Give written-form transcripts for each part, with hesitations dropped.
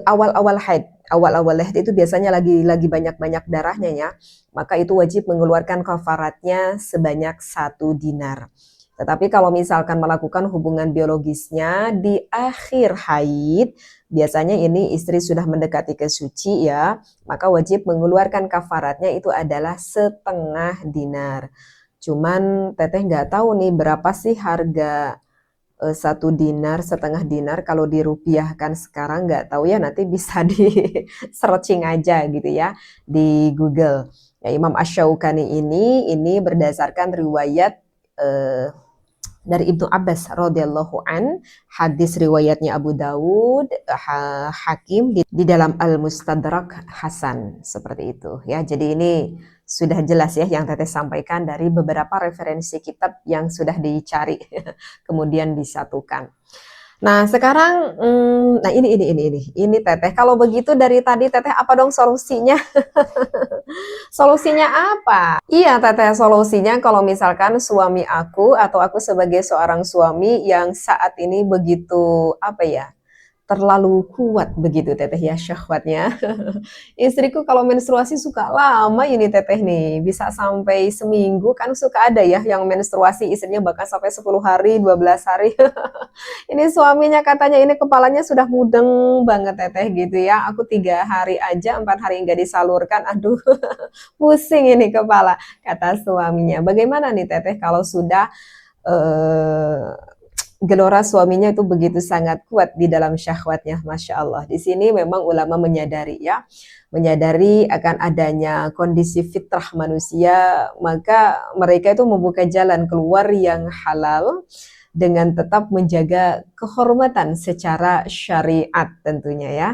Awal-awal haid. Awal-awal haid itu biasanya lagi banyak-banyak darahnya ya, maka itu wajib mengeluarkan kafaratnya sebanyak 1 dinar. Tetapi kalau misalkan melakukan hubungan biologisnya di akhir haid, biasanya ini istri sudah mendekati kesuci ya, maka wajib mengeluarkan kafaratnya itu adalah 1/2 dinar. Cuman teteh nggak tahu nih berapa sih harga 1 dinar, 1/2 dinar kalau dirupiahkan sekarang nggak tahu ya, nanti bisa di searching aja gitu ya di Google. Ya, Imam Asy-Syaukani ini berdasarkan riwayat eh, dari Ibnu Abbas radhiyallahu an, hadis riwayatnya Abu Dawud, Hakim di dalam Al-Mustadrak Hasan seperti itu ya. Jadi ini sudah jelas ya yang Teteh sampaikan dari beberapa referensi kitab yang sudah dicari kemudian disatukan. Nah, sekarang nah ini Teteh. Kalau begitu dari tadi Teteh apa dong solusinya? Solusinya apa? Iya, Teteh, solusinya kalau misalkan suami aku atau aku sebagai seorang suami yang saat ini begitu apa ya? Terlalu kuat begitu Teteh ya syahwatnya. Istriku kalau menstruasi suka lama ini Teteh nih, bisa sampai seminggu kan suka ada ya yang menstruasi istrinya bahkan sampai 10 hari, 12 hari. Ini suaminya katanya ini kepalanya sudah mudeng banget Teteh gitu ya. Aku 3 hari aja, 4 hari nggak disalurkan, aduh pusing ini kepala, kata suaminya. Bagaimana nih Teteh kalau sudah eh, gelora suaminya itu begitu sangat kuat di dalam syahwatnya, Masya Allah. Di sini memang ulama menyadari ya, menyadari akan adanya kondisi fitrah manusia, maka mereka itu membuka jalan keluar yang halal dengan tetap menjaga kehormatan secara syariat tentunya ya.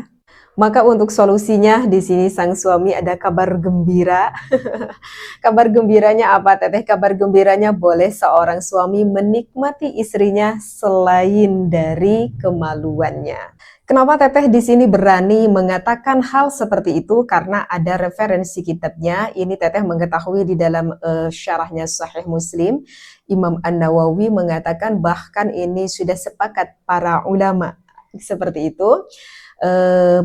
Maka untuk solusinya di sini sang suami ada kabar gembira. Kabar gembiranya apa Teteh? Kabar gembiranya boleh seorang suami menikmati istrinya selain dari kemaluannya. Kenapa Teteh di sini berani mengatakan hal seperti itu? Karena ada referensi kitabnya. Ini Teteh mengetahui di dalam syarahnya Sahih Muslim. Imam An-Nawawi mengatakan bahkan ini sudah sepakat para ulama seperti itu.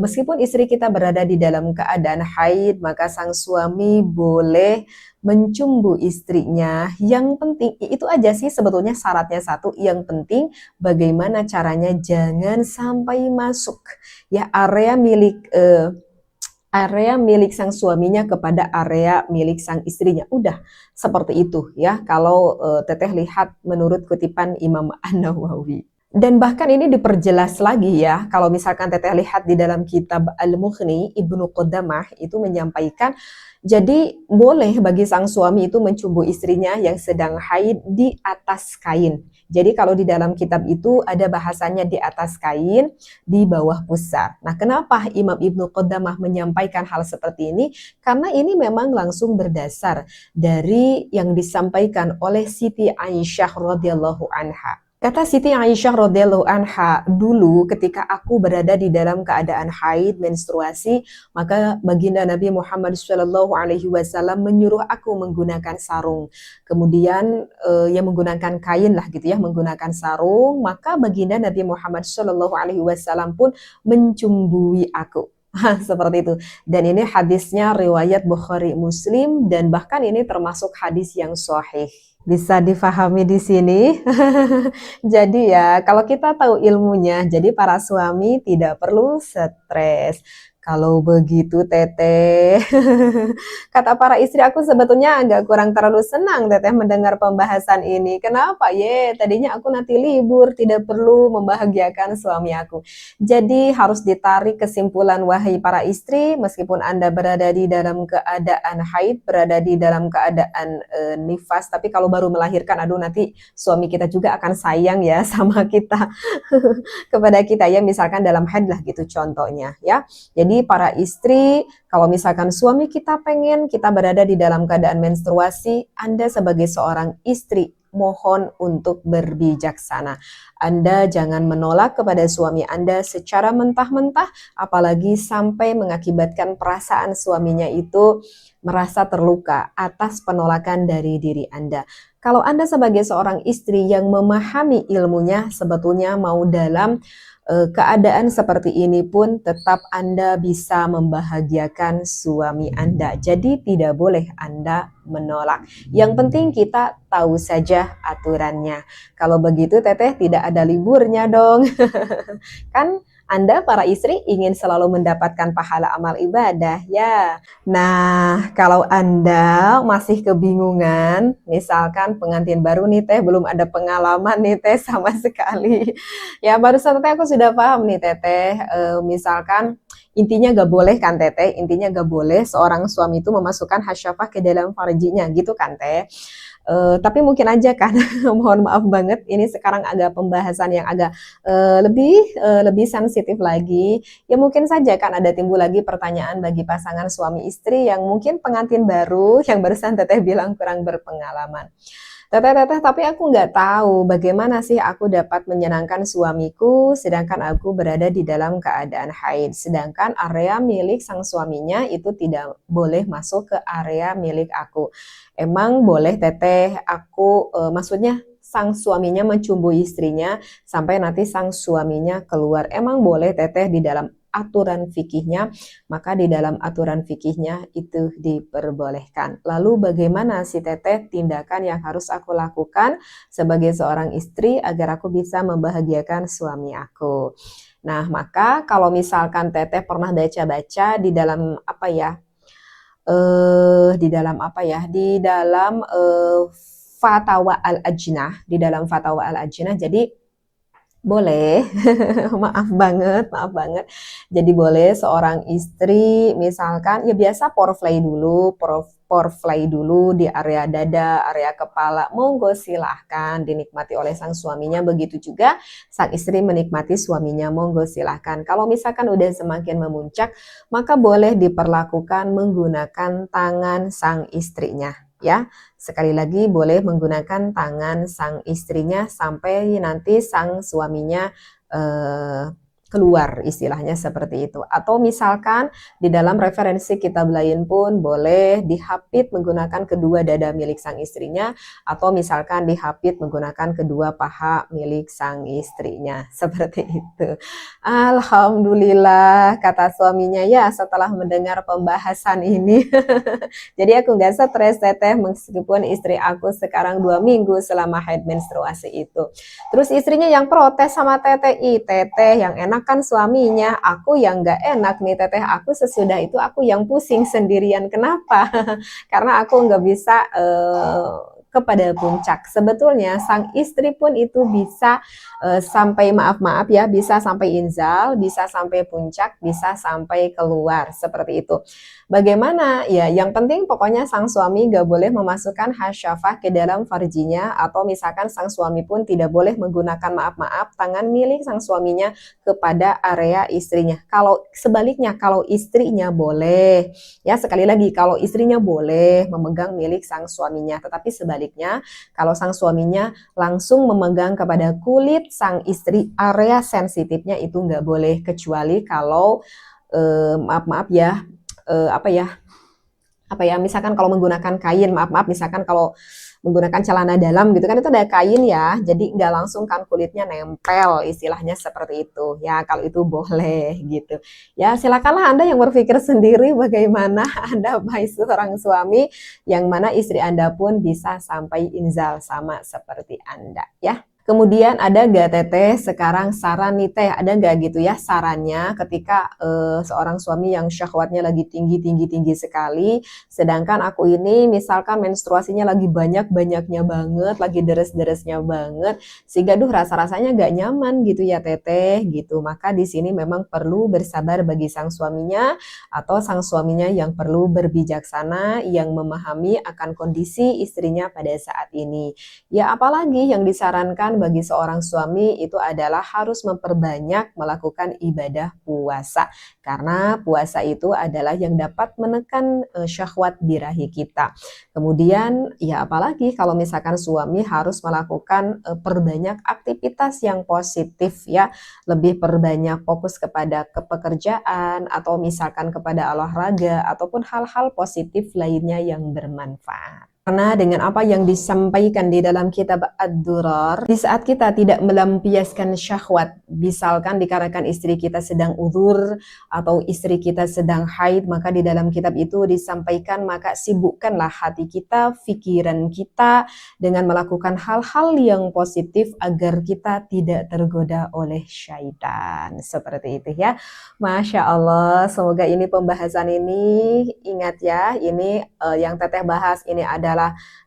Meskipun istri kita berada di dalam keadaan haid, maka sang suami boleh mencumbu istrinya. Yang penting itu aja sih sebetulnya syaratnya satu. Yang penting bagaimana caranya jangan sampai masuk ya area milik sang suaminya kepada area milik sang istrinya. Udah seperti itu ya. Kalau Teteh lihat menurut kutipan Imam An-Nawawi. Dan bahkan ini diperjelas lagi ya, kalau misalkan Teteh lihat di dalam kitab Al-Mughni, Ibnu Qudamah itu menyampaikan, jadi boleh bagi sang suami itu mencumbu istrinya yang sedang haid di atas kain. Jadi kalau di dalam kitab itu ada bahasanya di atas kain, di bawah pusar. Nah, kenapa Imam Ibnu Qudamah menyampaikan hal seperti ini? Karena ini memang langsung berdasar dari yang disampaikan oleh Siti Aisyah radhiyallahu anha. Kata Siti Aisyah radhiyallahu anha, dulu ketika aku berada di dalam keadaan haid menstruasi, maka baginda Nabi Muhammad SAW alaihi wasallam menyuruh aku menggunakan sarung. Kemudian yang menggunakan kain lah gitu ya, menggunakan sarung, maka baginda Nabi Muhammad SAW alaihi wasallam pun mencumbui aku. Seperti itu. Dan ini hadisnya riwayat Bukhari Muslim dan bahkan ini termasuk hadis yang sahih. Bisa difahami di sini. Jadi ya, kalau kita tahu ilmunya, jadi para suami tidak perlu stres. Kalau begitu Teteh, kata para istri aku sebetulnya agak kurang terlalu senang Teteh mendengar pembahasan ini. Kenapa? Tadinya aku nanti libur, tidak perlu membahagiakan suami aku. Jadi harus ditarik kesimpulan wahai para istri, meskipun Anda berada di dalam keadaan haid, berada di dalam keadaan nifas, tapi kalau baru melahirkan, aduh nanti suami kita juga akan sayang ya sama kita, kepada kita ya, misalkan dalam haid lah gitu contohnya ya. Jadi para istri, kalau misalkan suami kita pengen kita berada di dalam keadaan menstruasi, Anda sebagai seorang istri mohon untuk berbijaksana. Anda jangan menolak kepada suami Anda secara mentah-mentah, apalagi sampai mengakibatkan perasaan suaminya itu merasa terluka atas penolakan dari diri Anda. Kalau Anda sebagai seorang istri yang memahami ilmunya, sebetulnya mau dalam keadaan seperti ini pun tetap Anda bisa membahagiakan suami Anda. Jadi tidak boleh Anda menolak. Yang penting kita tahu saja aturannya. Kalau begitu Teteh tidak ada liburnya dong. Kan Anda para istri ingin selalu mendapatkan pahala amal ibadah ya. Nah, kalau Anda masih kebingungan, misalkan pengantin baru nih Teh, belum ada pengalaman nih Teh sama sekali. Ya, barusan Teteh aku sudah paham nih Teteh, misalkan intinya gak boleh kan Teteh, intinya gak boleh seorang suami itu memasukkan hasyafah ke dalam farjinya gitu kan Teh. Tapi mungkin aja kan, mohon maaf banget, ini sekarang agak pembahasan yang agak lebih sensitif lagi. Ya mungkin saja kan ada timbul lagi pertanyaan bagi pasangan suami istri yang mungkin pengantin baru, yang barusan Teteh bilang kurang berpengalaman. Teteh, tapi aku nggak tahu bagaimana sih aku dapat menyenangkan suamiku sedangkan aku berada di dalam keadaan haid. Sedangkan area milik sang suaminya itu tidak boleh masuk ke area milik aku. Emang boleh Teteh aku, maksudnya sang suaminya mencumbui istrinya sampai nanti sang suaminya keluar. Emang boleh Teteh di dalam aturan fikihnya, maka di dalam aturan fikihnya itu diperbolehkan. Lalu bagaimana si Teteh tindakan yang harus aku lakukan sebagai seorang istri agar aku bisa membahagiakan suami aku. Nah, maka kalau misalkan Teteh pernah baca-baca di dalam apa ya? Di dalam apa ya? Di dalam Fatawa Al-Ajnah, di dalam Fatawa Al-Ajnah. Jadi boleh, maaf banget. Jadi boleh seorang istri misalkan ya biasa poreplay dulu di area dada, area kepala. Monggo silahkan dinikmati oleh sang suaminya. Begitu juga sang istri menikmati suaminya. Monggo silahkan. Kalau misalkan udah semakin memuncak, maka boleh diperlakukan menggunakan tangan sang istrinya. Ya, sekali lagi boleh menggunakan tangan sang istrinya sampai nanti sang suaminya keluar, istilahnya seperti itu. Atau misalkan di dalam referensi kitab lain pun boleh dihapit menggunakan kedua dada milik sang istrinya, atau misalkan dihapit menggunakan kedua paha milik sang istrinya. Seperti itu. Alhamdulillah, kata suaminya, ya setelah mendengar pembahasan ini jadi aku nggak stres Teteh meskipun istri aku sekarang 2 minggu selama haid menstruasi itu. Terus istrinya yang protes sama Teteh, Teteh yang enak kan suaminya, aku yang nggak enak nih Teteh, aku sesudah itu aku yang pusing sendirian. Kenapa? Karena aku nggak bisa kepada puncak. Sebetulnya sang istri pun itu bisa sampai maaf ya, bisa sampai inzal, bisa sampai puncak, bisa sampai keluar seperti itu. Bagaimana? Ya, yang penting pokoknya sang suami gak boleh memasukkan hasyafah ke dalam farjinya, atau misalkan sang suami pun tidak boleh menggunakan maaf tangan milik sang suaminya kepada area istrinya. Kalau sebaliknya, kalau istrinya boleh, ya sekali lagi kalau istrinya boleh memegang milik sang suaminya, tetapi sebaliknya kalau sang suaminya langsung memegang kepada kulit sang istri, area sensitifnya itu nggak boleh, kecuali kalau maaf ya, apa ya, misalkan kalau menggunakan kain, misalkan kalau menggunakan celana dalam gitu kan, itu ada kain ya, jadi nggak langsung kan kulitnya nempel, istilahnya seperti itu ya. Kalau itu boleh gitu ya. Silakanlah Anda yang berpikir sendiri bagaimana Anda baik seorang suami yang mana istri Anda pun bisa sampai inzal sama seperti Anda ya. Kemudian ada gak Teteh sekarang saran nih Teh, ada gak gitu ya sarannya ketika seorang suami yang syahwatnya lagi tinggi sekali, sedangkan aku ini misalkan menstruasinya lagi banyak-banyaknya banget, lagi deres-deresnya banget, sehingga rasa-rasanya gak nyaman gitu ya Teteh gitu. Maka di sini memang perlu bersabar bagi sang suaminya, atau sang suaminya yang perlu berbijaksana, yang memahami akan kondisi istrinya pada saat ini. Ya apalagi yang disarankan bagi seorang suami itu adalah harus memperbanyak melakukan ibadah puasa. Karena puasa itu adalah yang dapat menekan syahwat birahi kita. Kemudian ya apalagi kalau misalkan suami harus melakukan perbanyak aktivitas yang positif ya. Lebih perbanyak fokus kepada pekerjaan, atau misalkan kepada olahraga, ataupun hal-hal positif lainnya yang bermanfaat. Karena dengan apa yang disampaikan di dalam kitab Ad-Durar, di saat kita tidak melampiaskan syahwat, misalkan dikarenakan istri kita sedang uzur atau istri kita sedang haid, maka di dalam kitab itu disampaikan, maka sibukkanlah hati kita, pikiran kita dengan melakukan hal-hal yang positif agar kita tidak tergoda oleh syaitan. Seperti itu ya. Masya Allah, semoga ini pembahasan ini, ingat ya, ini yang Teteh bahas ini adalah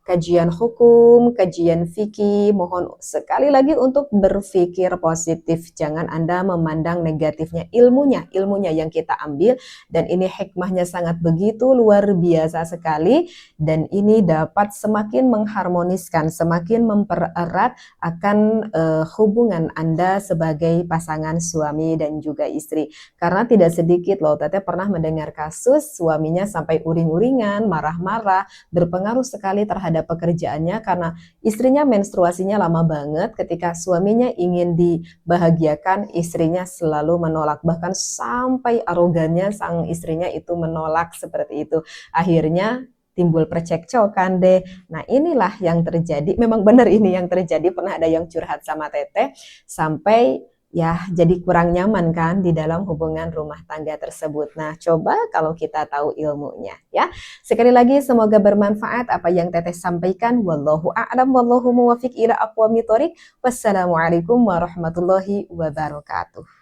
kajian hukum, kajian fikih. Mohon sekali lagi untuk berpikir positif, jangan Anda memandang negatifnya, ilmunya yang kita ambil, dan ini hikmahnya sangat begitu luar biasa sekali, dan ini dapat semakin mengharmoniskan, semakin mempererat akan hubungan Anda sebagai pasangan suami dan juga istri. Karena tidak sedikit loh, Teteh pernah mendengar kasus suaminya sampai uring-uringan, marah-marah, berpengaruh sekali terhadap pekerjaannya karena istrinya menstruasinya lama banget. Ketika suaminya ingin dibahagiakan, istrinya selalu menolak, bahkan sampai arogannya sang istrinya itu menolak seperti itu. Akhirnya timbul percekcokan deh. Nah inilah yang terjadi, memang benar ini yang terjadi, pernah ada yang curhat sama Teteh sampai ya jadi kurang nyaman kan di dalam hubungan rumah tangga tersebut. Nah coba kalau kita tahu ilmunya ya. Sekali lagi semoga bermanfaat apa yang Teteh sampaikan. Wallahu a'lam wallahu muwafiq ila aqwamit thoriq. Wassalamualaikum warahmatullahi wabarakatuh.